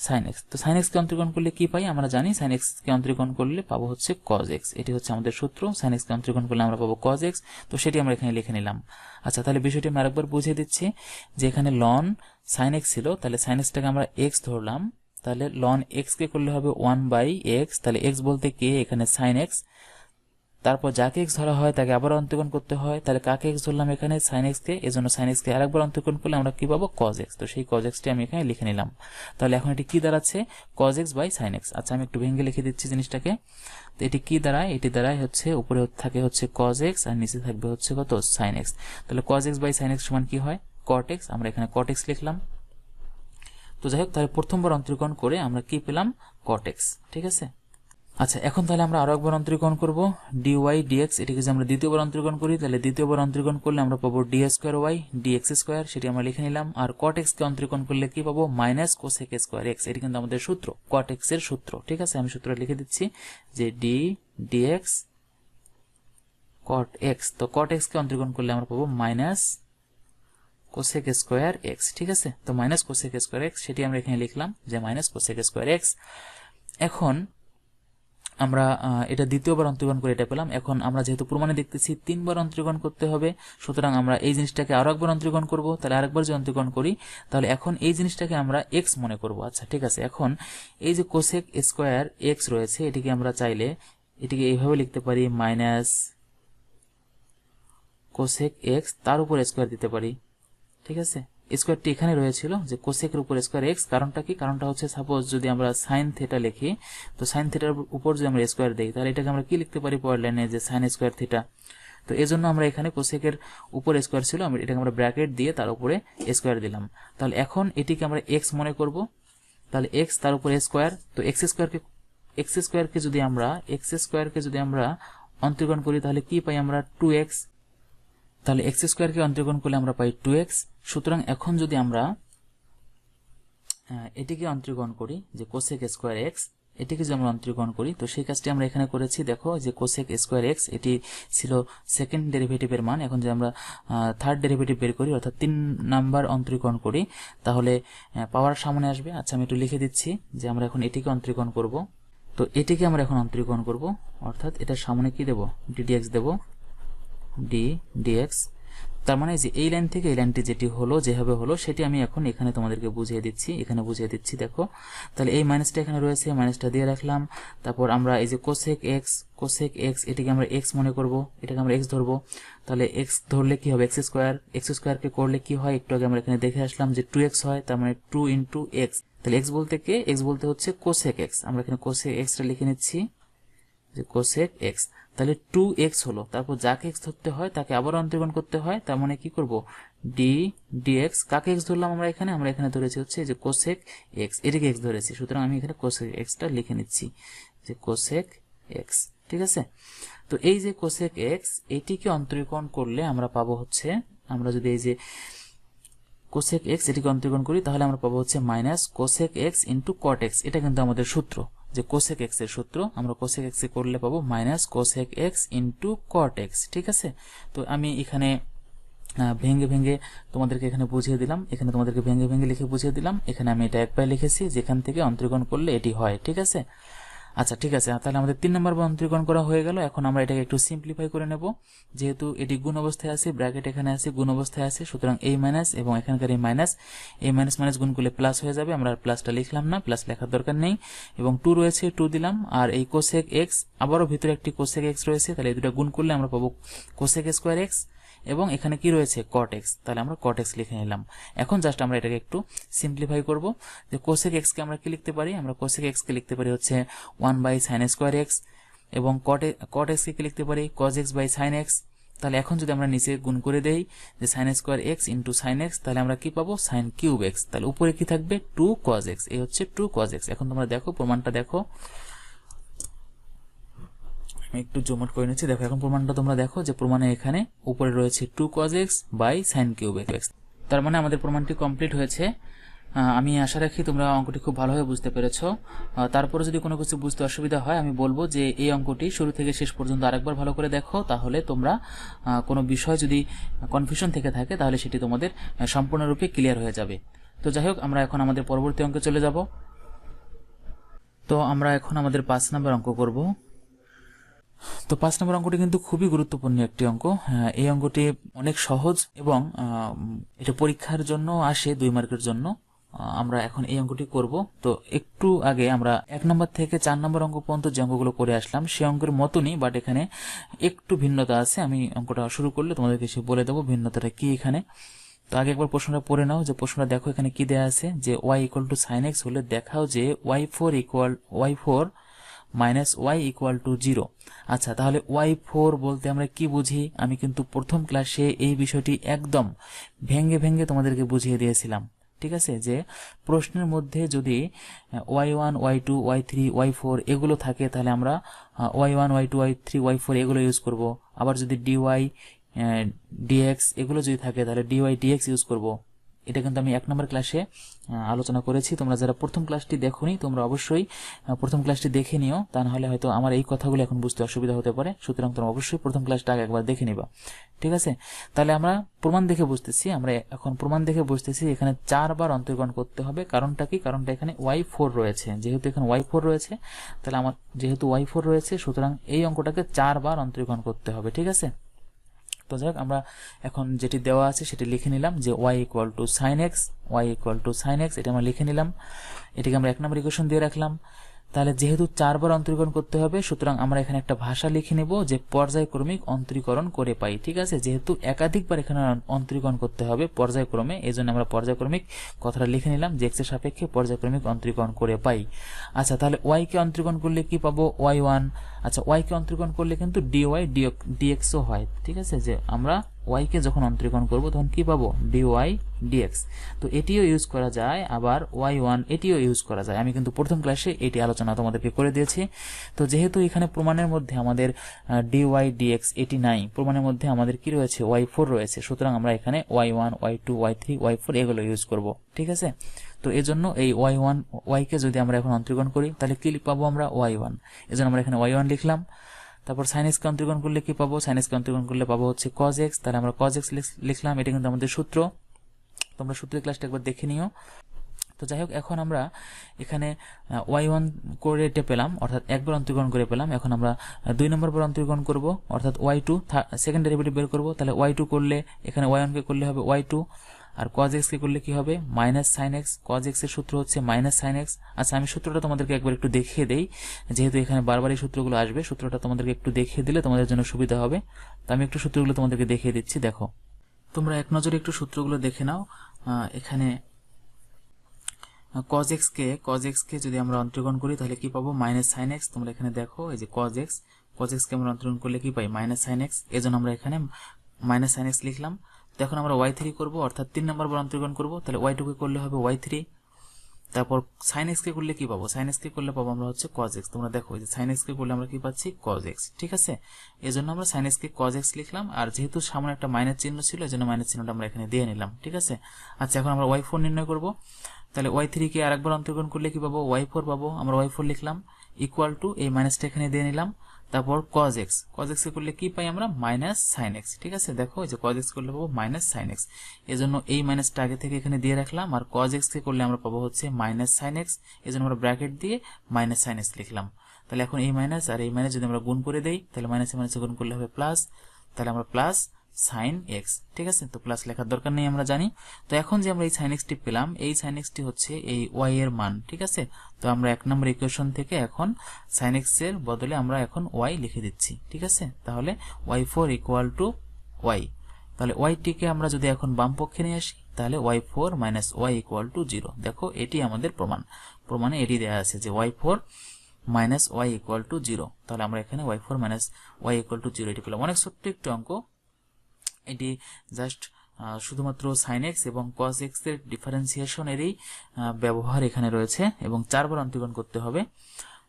sin x। তো sin x কে অন্তরীকরণ করলে কি পাই? আমরা জানি sin x কে অন্তরীকরণ করলে পাবো হচ্ছে cos x, এটি হচ্ছে আমাদের সূত্র। sin x কে অন্তরীকরণ করলে আমরা পাবো cos x, তো সেটি আমরা এখানে লিখে নিলাম। আচ্ছা, তাহলে বিষয়টি আমি আরেকবার বুঝিয়ে দিচ্ছি, যে এখানে ln sin x ছিল, তাহলে sin x টাকে আমরা x ধরলাম, তাহলে ln x কে করলে হবে 1/x। তাহলে x বলতে কে? এখানে sin x। তারপর যাকে x ধরা হয় তাকে আবার অন্তরীকরণ করতে হয়, তাহলে কাকে x ধরলাম? এখানে sin x কে, এজন্য sin x কে আরেকবার অন্তরীকরণ করলে আমরা কি পাবো? cos x। তো সেই cos x টি আমি এখানে লিখে নিলাম। তাহলে এখন এটি কি দাঁড়াচ্ছে? cos x by sin x। আচ্ছা, আমি একটু ভেঙে লিখে দিচ্ছি জিনিসটাকে। তো এটি কি দাঁড়ায়? এটি দাঁড়ায় হচ্ছে উপরে থাকে হচ্ছে cos x আর নিচে থাকবে হচ্ছে কত? sin x। তাহলে cos x by sin x সমান কি হয়? cot x। আমরা এখানে cot x লিখলাম। তো যাই হোক, তাহলে প্রথমবার অন্তরীকরণ করে আমরা কি পেলাম? cot x, ঠিক আছে। আচ্ছা, এখন তাহলে আমরা আরো একবার অন্তরীকরণ করব, dy dx। এটিকে যদি আমরা দ্বিতীয়বার অন্তরীকরণ করি, তাহলে দ্বিতীয়বার অন্তরীকরণ করলে আমরা পাবো d square y dx square, সেটি আমরা লিখে নিলাম। আর cot x কে অন্তরীকরণ করলে কি পাবো? Minus cosec square x। এটি কিন্তু আমাদের সূত্র, cot x এর সূত্র, ঠিক আছে। আমি সূত্রটা লিখে দিচ্ছি, যে d dx cot x। তো cot x কে অন্তরীকরণ করলে আমরা পাবো মাইনাস cosec স্কয়ার x, ঠিক আছে। তো মাইনাস cosec স্কয়ার x, সেটি আমরা এখানে লিখলাম, যে মাইনাস cosec স্কয়ার x। এখন আমরা এটা দ্বিতীয়বার অন্তরীকরণ করে এটা পেলাম। এখন আমরা যেহেতু প্রমাণে দেখতেছি 3বার অন্তরীকরণ করতে হবে, সুতরাং আমরা এই জিনিসটাকে আরো একবার অন্তরীকরণ করব। তাহলে আরেকবার যদি অন্তরীকরণ করি, তাহলে এখন এই জিনিসটাকে আমরা x মনে করব। আচ্ছা, ঠিক আছে। এখন এই যে cosec স্কয়ার x রয়েছে, এটিকে আমরা চাইলে এটিকে এইভাবে লিখতে পারি, মাইনাস cosec x তার উপর স্কয়ার দিতে পারি, ঠিক আছে। স্কোয়ারটি এখানে রয়েছিল যে কোসেকের উপর স্কোয়ার এক্স, কারণটা কি? কারণটা হচ্ছে সাপোজ যদি আমরা সাইন থিটা লিখি, তো সাইন থিটার উপর যদি আমরা স্কোয়ার দিই তাহলে এটাকে আমরা কি লিখতে পারি পরের লাইনে, যে সাইন স্কোয়ার থিটা। তো এজন্য আমরা এখানে কোসেকের উপর স্কোয়ার ছিল, এটাকে আমরা ব্র্যাকেট দিয়ে তার উপরে স্কোয়ার দিলাম। তাহলে এখন এটিকে আমরা এক্স মনে করব, তাহলে এক্স তার উপরে স্কোয়ার। তো এক্স স্কোয়ারকে যদি আমরা অন্তর্গণ করি তাহলে কি পাই আমরা? 2x। তাহলে এক্স স্কোয়ারকে অন্তর্গণ করলে আমরা পাই 2x। সুতরাং এখন যদি আমরা এটিকে অন্তর্গণ করি, যে কোসেক স্কোয়ার এক্স, এটিকে যদি আমরা অন্তর্গণ করি, তো সেই কাজটি আমরা এখানে করেছি। দেখো যে কোসেক স্কোয়ার এক্স এটি ছিল সেকেন্ড ডেরিভেটিভের মান। এখন যদি আমরা থার্ড ডেরিভেটিভ বের করি, অর্থাৎ 3 নাম্বার অন্তর্গণ করি, তাহলে পাওয়ার সামনে আসবে। আচ্ছা, আমি একটু লিখে দিচ্ছি যে আমরা এখন এটিকে অন্তর্গণ করব। তো এটিকে আমরা এখন অন্তর্গণ করব, অর্থাৎ এটার সামনে কি দেব? ডিডিএক্স দেব, ডিএক্স। তার মানে যে এই লাইন থেকে এই লাইনটি যেটি হলো, যেভাবে হলো, সেটি আমি এখন এখানে তোমাদেরকে বুঝিয়ে দিচ্ছি, দেখো। তাহলে এই মাইনাসটা এখানে রয়েছে, মাইনাসটা দিয়ে রাখলাম। তারপর আমরা এই যে কোসেক এক্স এটিকে আমরা এক্স মনে করব, এটাকে আমরা এক্স ধরবো। তাহলে এক্স ধরলে কি হবে? এক্স স্কোয়ারকে করলে কি হয় একটু আগে আমরা এখানে দেখে আসলাম যে 2x হয়, তার মানে 2 ইন্টু এক্স। তাহলে এক্স বলতে কে? এক্স বলতে হচ্ছে কোসেক এক্স। আমরা এখানে কোসেক এক্সটা লিখে নিচ্ছি, যে কোসেক এক্স। তাহলে 2x হলো, তারপর যাকে এক্স ধরতে হয় তাকে আবার অন্তর্গণ করতে হয়, তার মানে কি করব? ডিএক্স। কাকে এক্স ধরলাম আমরা এখানে ধরেছি হচ্ছে যে কোসেক এক্স, এটাকে এক্স ধরেছি। সুতরাং আমি এখানে কোসেক এক্সটা লিখে নিচ্ছি, যে কোসেক এক্স। ঠিক আছে? তো এই যে কোসেক এক্স, এটিকে অন্তর্গণ করলে আমরা পাবো হচ্ছে, আমরা যদি এই যে কোসেক এক্স এটিকে অন্তর্গণ করি তাহলে আমরা পাবো হচ্ছে minus cosec x into cot x. এটা কিন্তু আমাদের সূত্র, যে কোসেক এক্স এর সূত্র। আমরা কোসেক এক্স এ করলে পাবো minus cosec x into cot x. ঠিক আছে? তো আমি এখানে ভেঙে ভেঙে তোমাদেরকে এখানে বুঝিয়ে দিলাম, লিখে বুঝিয়ে দিলাম। এখানে আমি এটা একবার লিখেছি, যেখান থেকে অন্তর্গণ করলে এটি হয়। ঠিক আছে? আচ্ছা, ঠিক আছে। তাহলে আমাদের 3 নম্বর অন্তর্গণ করা হয়ে গেল। এখন আমরা এটাকে একটু সিম্পলিফাই করে নেব। যেহেতু এটি গুণ অবস্থায় আছে, ব্র্যাকেট এখানে আছে, গুণ অবস্থায় আছে, সুতরাং এই মাইনাস এবং এখানকার এই মাইনাস মাইনাস গুণ করলে প্লাস হয়ে যাবে। আমরা প্লাসটা লিখলাম না, প্লাস লেখার দরকার নেই। এবং 2 রয়েছে, 2 দিলাম। আর এই কোসেক এক্স, আবারও ভিতরে একটি কোসেক এক্স রয়েছে, তাহলে এই দুটো গুণ করলে আমরা পাবো কোসেক স্কোয়ার এক্স। এবং এখানে কি রয়েছে? Cot x. তাহলে আমরা কট এক্স লিখে নিলাম। এখন জাস্ট আমরা এটাকে একটু সিম্পলিফাই করব। যে কোসেক এক্স কে আমরা কি লিখতে পারি? আমরা কোসেক এক্স কে লিখতে পারি হচ্ছে 1/sin স্কোয়ার এক্স, এবং কট এক্স কে লিখতে পারি cos x by sin x। তাহলে এখন যদি আমরা নিচে গুণ করে দেই যে sin square x into sin x, তাহলে আমরা কি পাবো? sin cube x। তাহলে উপরে কি থাকবে? 2 cos x। এই হচ্ছে 2 cos x। এখন তোমরা দেখো, প্রমাণটা দেখো, একটু জুম আউট করে নিচ্ছি। দেখো এখন প্রমাণটা তোমরা দেখো, যে প্রমাণে এখানে উপরে রয়েছে 2 cos x by sin cube x। তার মানে আমাদের প্রমাণটি কমপ্লিট হয়েছে। আমি আশা রাখি তোমরা অঙ্কটি খুব ভালোভাবে বুঝতে পেরেছো। তারপরে যদি কোনো কিছু বুঝতে অসুবিধা হয়, আমি বলবো যে এই অঙ্কটি শুরু থেকে শেষ পর্যন্ত আরেকবার ভালো করে দেখো। তাহলে তোমরা কোনো বিষয় যদি কনফিউশন থেকে থাকে তাহলে সেটি তোমাদের সম্পূর্ণরূপে ক্লিয়ার হয়ে যাবে। তো যাই হোক, আমরা এখন আমাদের পরবর্তী অঙ্কে চলে যাব। তো আমরা এখন আমাদের 5 নম্বর অঙ্ক করব। তো 5 নম্বর অঙ্কটি কিন্তু খুবই গুরুত্বপূর্ণ একটি অঙ্ক। এই অঙ্কটি অনেক সহজ এবং এটা পরীক্ষার জন্য আসে 2 মার্কের জন্য। আমরা এখন এই অঙ্কটি করব। তো একটু আগে আমরা 1 নম্বর থেকে 4 নম্বর অঙ্ক পর্যন্ত যে অঙ্কগুলো করে আসলাম সেই অঙ্কের মতনই, বাট এখানে একটু ভিন্নতা আছে। আমি অঙ্কটা শুরু করলে তোমাদেরকে সে বলে দেবো ভিন্নতাটা কি এখানে। তো আগে একবার প্রশ্নটা পড়ে নাও। যে প্রশ্নটা দেখো, এখানে কি দেয়া আছে, যে y = sin x হলে দেখাও যে y4 মাইনাস y = 0। আচ্ছা, তাহলে y4 বলতে আমরা কি বুঝি? আমি কিন্তু প্রথম ক্লাসে এই বিষয়টি একদম ভেঙে ভেঙে তোমাদেরকে বুঝিয়ে দিয়েছিলাম। ঠিক আছে? যে প্রশ্নের মধ্যে যদি y1 y2 y3 y4 এগুলো থাকে তাহলে আমরা y1 y2 y3 y4 এগুলো ইউজ করব। আবার যদি dy dx এগুলো যদি থাকে তাহলে dy dx ইউজ করব। এটা কিন্তু আমি 1 নম্বর ক্লাসে আলোচনা করেছি। তোমরা যারা প্রথম ক্লাসটি দেখোনি তোমরা অবশ্যই প্রথম ক্লাসটি দেখে নিও, তা না হলে হয়তো আমার এই কথাগুলো এখন বুঝতে অসুবিধা হতে পারে। সুতরাং তোমরা অবশ্যই প্রথম ক্লাসটা আগে একবার দেখে নিবা। ঠিক আছে? তাহলে আমরা প্রমাণ দেখে বুঝতেছি, এখানে 4 বার অন্তর্গণ করতে হবে। কারণটা কি? কারণটা এখানে y4 রয়েছে। যেহেতু এখানে y4 রয়েছে, তাহলে যেহেতু y4 রয়েছে, সুতরাং এই অঙ্কটাকে 4 বার অন্তর্গণ করতে হবে। ঠিক আছে? তো যাই হোক, আমরা এখন যেটি দেওয়া আছে সেটি লিখে নিলাম, যে y = sin x, এটা আমরা লিখে নিলাম। এটিকে আমরা 1 নম্বর ইকুয়েশন দিয়ে রাখলাম। তাহলে যেহেতু 4 বার অন্তরীকরণ করতে হবে, সুতরাং আমরা এখানে একটা ভাষা লিখে নেব যে পর্যায়ক্রমিক অন্তরীকরণ করে পাই। ঠিক আছে, যেহেতু একাধিকবার এখানে অন্তরীকরণ করতে হবে পর্যায়ক্রমে, এই জন্য আমরা পর্যায়ক্রমিক কথাটা লিখে নিলাম যে এক্স এর সাপেক্ষে পর্যায়ক্রমিক অন্তরীকরণ করে পাই। আচ্ছা, তাহলে ওয়াই কে অন্তরীকরণ করলে কি পাবো? y1। আচ্ছা, ওয়াই কে অন্তরীকরণ করলে কিন্তু ডিওয়াই ডিএক্সও হয়। ঠিক আছে, যে আমরা ওয়াই কে যখন অন্তরীকরণ করব তখন কি পাবো? D y d x. তো এটিও ইউজ করা যায়, আবার y1 এটিও ইউজ করা যায়। আমি কিন্তু প্রথম ক্লাসে এটি আলোচনা তোমাদেরকে করে দিয়েছি। তো যেহেতু এখানে প্রমাণের মধ্যে আমাদের ডিওয়াই ডিএক্স এটি নাই, প্রমাণের মধ্যে আমাদের কি রয়েছে? y4 রয়েছে, সুতরাং আমরা এখানে y1 y2 y3 y4 এগুলো ইউজ করব। ঠিক আছে, তো এই জন্য এই y1 y কে যদি আমরা এখন অন্তরীকরণ করি তাহলে কি পাবো আমরা? y1। এই জন্য আমরা এখানে y1 লিখলাম। তারপর sin x কে অন্তরীকরণ করলে কি পাবো? sin x কে অন্তরীকরণ করলে পাবো হচ্ছে cos x, তাহলে আমরা cos x লিখলাম। এটা কিন্তু আমাদের সূত্র, তোমরা সূত্রের ক্লাসটা একবার দেখে নিও। তো যাই হোক, এখন আমরা এখানে y1 করে এটা পেলাম, অর্থাৎ একবার অন্তরীকরণ করে পেলাম। এখন আমরা 2 নম্বর বার অন্তরীকরণ করব, অর্থাৎ y2 সেকেন্ড ডেরিভেটিভ বের করব। তাহলে y2 করলে এখানে y1 কে করলে হবে y2, আর cos x কে করলে কি হবে? Minus sine x. cos x এর সূত্র হচ্ছে মাইনাস সাইন এক্স। আচ্ছা, আমি সূত্রটা তোমাদেরকে একবার একটু দেখিয়ে দেই, যেহেতু এখানে বারবার এই সূত্রগুলো আসবে, সূত্রটা তোমাদেরকে একটু দেখিয়ে দিলে তোমাদের জন্য সুবিধা হবে। তো আমি একটু সূত্রগুলো তোমাদেরকে দেখিয়ে দিচ্ছি, দেখো। তোমরা এক নজরে একটু সূত্রগুলো দেখে নাও। এখানে cos x কে যদি আমরা অন্তরীকরণ করি তাহলে কি পাবো? Minus sine x. তোমরা এখানে দেখো, এই যে cos x কে আমরা অন্তরীকরণ করলে কি পাই? Minus sine x. এজন্য আমরা এখানে মাইনাস সাইন এক্স লিখলাম। তো এখন আমরা y3 করব, অর্থাৎ 3 নম্বর বার অন্তরীকরণ করব। তাহলে y2 কে করলে হবে y3। তারপর sin x কে করলে কি পাবো? sin x কে করলে পাবো আমরা হচ্ছে cos x। তোমরা দেখো, এই যে sin x কে করলে আমরা কি পাচ্ছি? cos x। ঠিক আছে, এজন্য আমরা sin x কে cos x লিখলাম, আর যেহেতু সামনে একটা মাইনাস চিহ্ন ছিল এজন্য মাইনাস চিহ্নটা আমরা এখানে দিয়ে নিলাম। ঠিক আছে, আচ্ছা, এখন আমরা y4 নির্ণয় করব। তাহলে y3 কে আরেকবার অন্তরীকরণ করলে কি পাবো? y4 পাবো। আমরা y4 লিখলাম, ইকুয়াল টু এই মাইনাসটা এখানে দিয়ে নিলাম। তারপর cos x কে করলে কি পাই আমরা? Minus sin x। ঠিক আছে, দেখো, এই যে cos x করলে পাবো মাইনাস sin x। এজন্য এই মাইনাসটা আগে থেকে এখানে দিয়ে রাখলাম, আর cos x কে করলে আমরা পাবো হচ্ছে মাইনাস sin x। এজন্য আমরা ব্র্যাকেট দিয়ে মাইনাস sin x লিখলাম। তাহলে এখন এই মাইনাস আর এই মাইনাস যদি আমরা গুণ করে দেই তাহলে মাইনাসে মাইনাসে গুণ করলে হবে প্লাস। তাহলে আমরা প্লাস sin x। ঠিক আছে, তো প্লাস লেখার দরকার নেই, আমরা জানি। তো এখন যে আমরা এই sin x টি পেলাম, এই sin x টি হচ্ছে এই y এর মান। ঠিক আছে, তো আমরা 1 নম্বর ইকুয়েশন থেকে এখন sin x এর বদলে আমরা এখন y লিখে দিচ্ছি। ঠিক আছে, তাহলে y4 ইকুয়াল টু y। তাহলে y টিকে আমরা যদি এখন বাম পক্ষে নিয়ে আসি তাহলে y4 minus y equal to 0। দেখো, এটি আমাদের প্রমাণে এটি দেওয়া আছে যে y4 minus y equal to 0। তাহলে আমরা এখানে y4 minus y equal to 0 এটি পেলাম। অনেক ছোট্ট একটু অঙ্ক, এটি জাস্ট শুধুমাত্র sin x এবং cos x এর ডিফারেন্সিয়েশনেরই ব্যবহার এখানে রয়েছে, এবং 4 বার অন্তরীকরণ করতে হবে।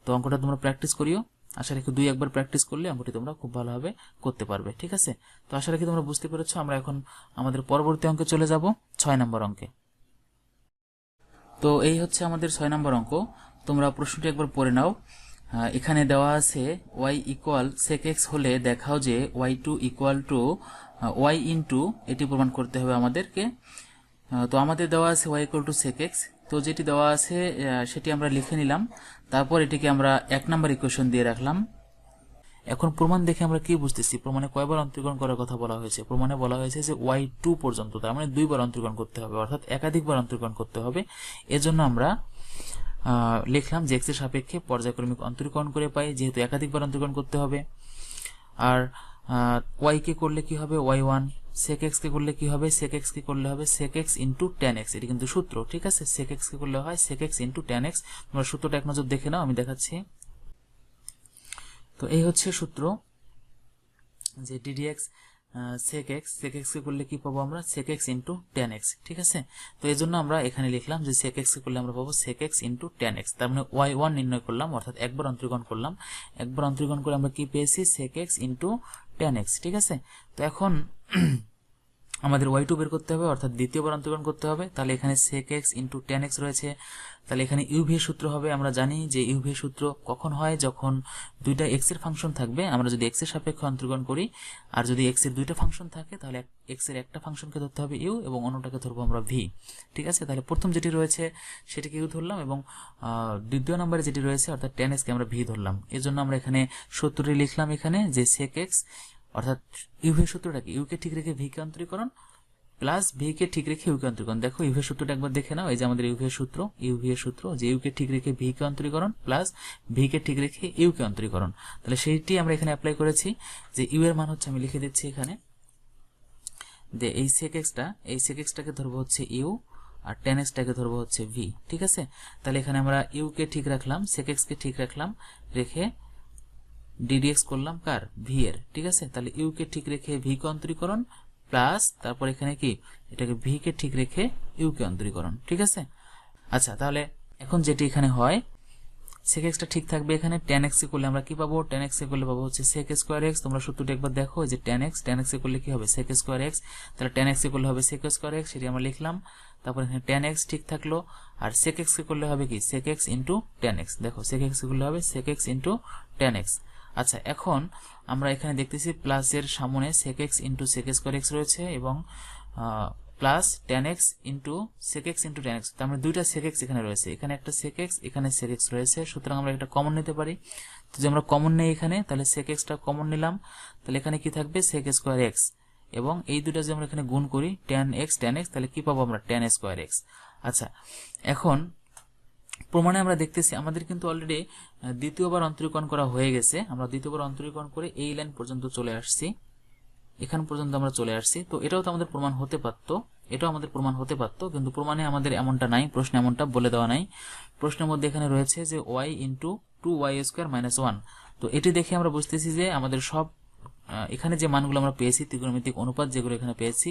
তো অঙ্কটা তোমরা প্র্যাকটিস করিও, আশা রাখি 2 একবার প্র্যাকটিস করলে অঙ্কটি তোমরা খুব ভালোভাবে করতে পারবে। ঠিক আছে, তো আশা রাখি তোমরা বুঝতে পেরেছো। আমরা এখন আমাদের পরবর্তী অঙ্কে চলে যাব, 6 নম্বর অঙ্কে। তো এই হচ্ছে আমাদের 6 নম্বর অঙ্ক। তোমরা প্রশ্নটি একবার পড়ে নাও। এখানে দেওয়া আছে y ইকুয়াল sec x হলে দেখাও যে y2 equal to y into, এটি প্রমাণ করতে হবে আমাদেরকে। তো আমাদের দেওয়া আছে y equal to sec x, তো যেটি দেওয়া আছে সেটি আমরা লিখে নিলাম। তারপর এটিকে আমরা 1 নম্বর ইকুয়েশন দিয়ে রাখলাম। এখন প্রমাণ দেখে আমরা কি বুঝতেছি? প্রমাণে কয়বার অন্তরীকরণ করার কথা বলা হয়েছে? প্রমাণে বলা হয়েছে যে y2 পর্যন্ত, তার মানে 2 বার অন্তরীকরণ করতে হবে, অর্থাৎ একাধিকবার অন্তরীকরণ করতে হবে। এজন্য আমরা লিখলাম যে x এর সাপেক্ষে পর্যায়ক্রমিক অন্তরীকরণ করে পাই, যেহেতু একাধিকবার অন্তরীকরণ করতে হবে। আর y কে করলে কি হবে? y1। sec x কে করলে কি হবে? sec x কে করলে হবে sec x into tan x। এটি কিন্তু সূত্র। ঠিক আছে, sec x কে করলে হয় sec x into tan x। তোমরা সূত্রটা এক নজর দেখে নাও, আমি দেখাচ্ছি। তো এই হচ্ছে সূত্র, যে ddx sec x কে করলে কি পাবো আমরা? sec x into tan x। ঠিক আছে, তো এই জন্য আমরা এখানে লিখলাম যে sec x কে করলে আমরা পাবো sec x into tan x। তার মানে y1 নির্ণয় করলাম, অর্থাৎ একবার অন্তরীকরণ করলাম। একবার অন্তরীকরণ করে আমরা কি পেয়েছি? sec x into tan x। ঠিক আছে, তো এখন আমাদের y2 বের করতে হবে, অর্থাৎ দ্বিতীয়বার অন্তরীকরণ করতে হবে। তাহলে এখানে sec x into tan x রয়েছে, তাহলে এখানে uv এর সূত্র হবে। আমরা জানি যে uv এর সূত্র কখন হয়? যখন দুইটা x এর ফাংশন থাকবে। আমরা যদি x এর সাপেক্ষে অন্তরীকরণ করি, আর যদি x এর দুইটা ফাংশন থাকে তাহলে x এর একটা ফাংশনকে ধরতে হবে u এবং অন্যটাকে ধরবো আমরা v। ঠিক আছে, তাহলে প্রথম যেটি রয়েছে সেটিকে u ধরলাম, এবং দ্বিতীয় নম্বরে যেটি রয়েছে অর্থাৎ tan x কে আমরা v ধরলাম। এজন্য আমরা এখানে সূত্রটি লিখলাম এখানে যে sec x, অর্থাৎ u এর সূত্রটাকে, u কে ঠিক রেখে v কে অন্তরীকরণ প্লাস ভি কে ঠিক রেখে ইউ কে অন্তরীকরণ। দেখো ইউ এর সূত্রটা একবার দেখে নাও, এই যে আমাদের ইউ এর সূত্র যে ইউ কে ঠিক রেখে ভি কে অন্তরীকরণ প্লাস ভি কে ঠিক রেখে ইউ কে অন্তরীকরণ। তাহলে সেইটি আমরা এখানে অ্যাপ্লাই করেছি। যে ইউ এর মান হচ্ছে আমি লিখে দিচ্ছি এখানে, যে এই sec x টাকে ধরবো হচ্ছে ইউ আর tan x টাকে ধরবো হচ্ছে ভি। ঠিক আছে, তাহলে এখানে আমরা ইউ কে ঠিক রাখলাম, sec x কে ঠিক রাখলাম, রেখে ddx করলাম কার, ভি এর। ঠিক আছে, তাহলে ইউ কে ঠিক রেখে ভি কে অন্তরীকরণ প্লাস তারপর এখানে কি এটাকে ভি কে ঠিক রেখে ইউ কে অন্তরীকরণ। ঠিক আছে, আচ্ছা তাহলে এখন যেটি এখানে হয় sec x টা ঠিক থাকবে, এখানে tan x এ করলে আমরা কি পাবো, tan x এ করলে পাবো হচ্ছে sec স্কয়ার x। তোমরা সূত্রটা একবার দেখো, যে tan x এ করলে কি হবে sec স্কয়ার x, তাহলে tan x এ করলে হবে sec স্কয়ার x, সেটি আমরা লিখলাম। তারপর এখানে tan x ঠিক থাকলো, আর sec x এ করলে হবে কি sec x into tan x। দেখো sec x এ করলে হবে sec x into tan x। আচ্ছা এখন আমরা এখানে দেখতেছি প্লাস এর সামনে sec x into sec square x রয়েছে এবং plus tan x into sec x into tan x। তার মানে দুইটা sec x এখানে রয়েছে, এখানে একটা sec x এখানে sec x রয়েছে, সুতরাং আমরা একটা কমন নিতে পারি। তো যদি আমরা কমন নেই এখানে, তাহলে sec x টা কমন নিলাম, তাহলে এখানে কি থাকবে sec স্কয়ার x, এবং এই দুটো যদি আমরা এখানে গুণ করি tan x তাহলে কি পাবো আমরা tan স্কয়ার x। আচ্ছা এখন প্রমাণে আমরা দেখতেছি আমাদের কিন্তু অলরেডি দ্বিতীয়বার অন্তরীকরণ করা হয়ে গেছে। আমরা দ্বিতীয়বার অন্তরীকরণ করে এই লাইন পর্যন্ত চলে আসছি, এখান পর্যন্ত আমরা চলে আসছি। তো এটাও তো আমাদের প্রমাণ হতে পারতো, কিন্তু প্রমাণে আমাদের এমনটা নাই, প্রশ্নে এমনটা বলে দেওয়া নাই। প্রশ্নের মধ্যে এখানে রয়েছে যে y into 2y square minus 1। তো এটি দেখে আমরা বুঝতেছি যে আমাদের সব এখানে যে মানগুলো আমরা পেয়েছি, ত্রিকোণমিতিক অনুপাত যেগুলো এখানে পেয়েছি,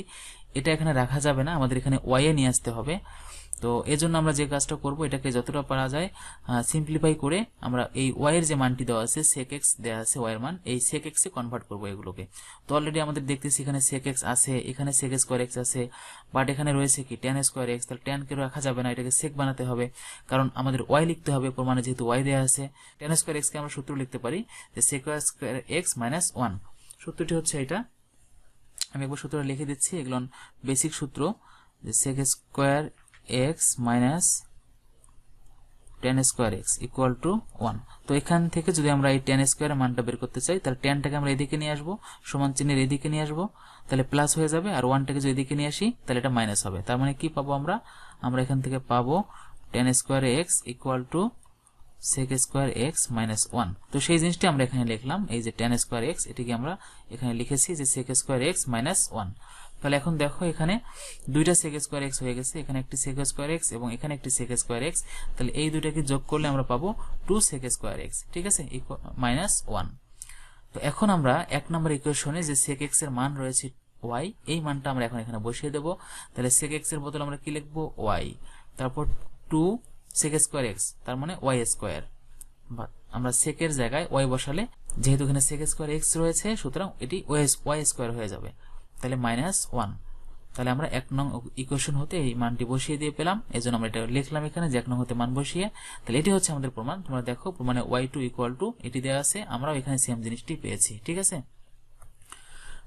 এটা এখানে রাখা যাবে না, আমাদের এখানে y এ নিয়ে আসতে হবে। তো এজন্য আমরা যে কাজটা করব, এটাকে যতটা পারা যায় সিম্পলিফাই করে আমরা এই y এর যে মানটি দেওয়া আছে sec x দেওয়া আছে, y এর মান এই sec x এ কনভার্ট করব এগুলোকে। তো অলরেডি আমাদের দেখতেছি এখানে sec x আছে, এখানে sec স্কয়ার x আছে, বাট এখানে রয়েছে কি tan স্কয়ার x। তাহলে tan কে রাখা যাবে না, এটাকে sec বানাতে হবে, কারণ আমাদের y লিখতে হবে, প্রমাণে যেহেতু y দেওয়া আছে। tan স্কয়ার x কে আমরা সূত্র লিখতে পারি যে sec স্কয়ার x মাইনাস 1। সূত্রটি হচ্ছে এটা, আমি একবার সূত্রটা লিখে দিচ্ছি, এগুলো বেসিক সূত্র, যে sec square x minus tan square x equal to 1। তো এখান থেকে যদি আমরা এই tan স্কয়ারের মানটা বের করতে চাই, তাহলে tanটাকে আমরা এদিকে নিয়ে আসবো, সমান চিহ্নের এদিকে নিয়ে আসবো, তাহলে প্লাস হয়ে যাবে, আর 1টাকে যদি এদিকে নিয়ে আসি তাহলে এটা মাইনাস হবে। তার মানে কি পাবো আমরা এখান থেকে পাবো tan square x equal to sec square x minus 1। তো সেই জিনিসটি আমরা এখানে লিখলাম, এই যে tan স্কয়ার x, এটিকে আমরা এখানে লিখেছি যে sec স্কয়ার x মাইনাস 1। তাহলে এখন দেখো এখানে দুইটা sec স্কয়ার x হয়ে গেছে, এখানে একটি sec স্কয়ার x এবং এখানে একটি sec স্কয়ার x। তাহলে এই দুইটাকে যোগ করলে আমরা পাবো 2 sec স্কয়ার x। ঠিক আছে, মাইনাস 1। তো এখন আমরা এক নম্বর ইকুয়েশনে যে sec x এর মান রয়েছে y, এই মানটা আমরা এখন এখানে বসিয়ে দেব। তাহলে sec x এর বদলে আমরা কি লিখবো y, তারপর 2 sec স্কয়ার x, তার মানে y স্কয়ার। আমরা sec এর জায়গায় y বসালে, যেহেতু এখানে sec স্কয়ার x রয়েছে, সুতরাং এটি y স্কয়ার হয়ে যাবে, তাহলে মাইনাস 1। তাহলে আমরা এক নং ইকুয়েশন হতে এই মানটি বসিয়ে দিয়ে পেলাম, এজন্য আমরা এটা লিখলাম এখানে যে এক নং হতে মান বসিয়ে। তাহলে এটি হচ্ছে আমাদের প্রমাণ। তোমরা দেখো প্রমাণে y2 ইকুয়াল টু এটি দেওয়া আছে, আমরাও এখানে সেম জিনিসটি পেয়েছি। ঠিক আছে,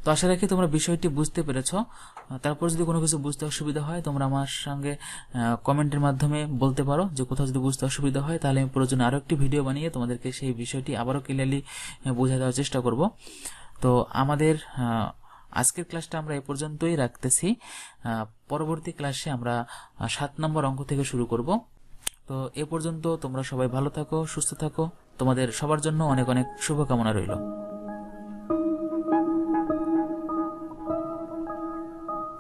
তো আশা রাখি তোমরা বিষয়টি বুঝতে পেরেছো। তারপর যদি কোনো কিছু বুঝতে অসুবিধা হয়, তোমরা আমার সঙ্গে কমেন্টের মাধ্যমে বলতে পারো, যে কোথাও যদি বুঝতে অসুবিধা হয়, তাহলে আমি প্রয়োজনে আরো একটি ভিডিও বানিয়ে তোমাদেরকে সেই বিষয়টি আবারও ক্লিয়ারলি বোঝা দেওয়ার চেষ্টা করব। তো আমাদের আজকের ক্লাসটা আমরা এ পর্যন্তই রাখতেছি। পরবর্তী ক্লাসে আমরা 7 নম্বর অঙ্ক থেকে শুরু করব। তো এ পর্যন্ত তোমরা সবাই ভালো থাকো, সুস্থ থাকো, তোমাদের সবার জন্য অনেক অনেক শুভকামনা রইল।